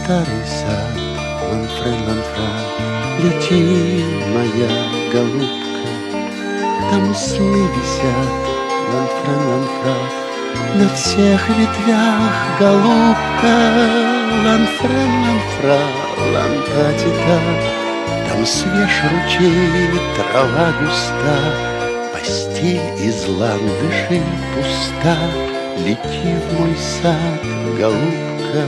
старый сад, ланфрен, ланфра, лети, моя голубка. Там сны висят, ланфрен, ланфра, на всех ветвях, голубка. Ланфрен, ланфра, лантатита, там свеж ручей, трава густа, постель из ландышей пуста. Лети в мой сад, голубка.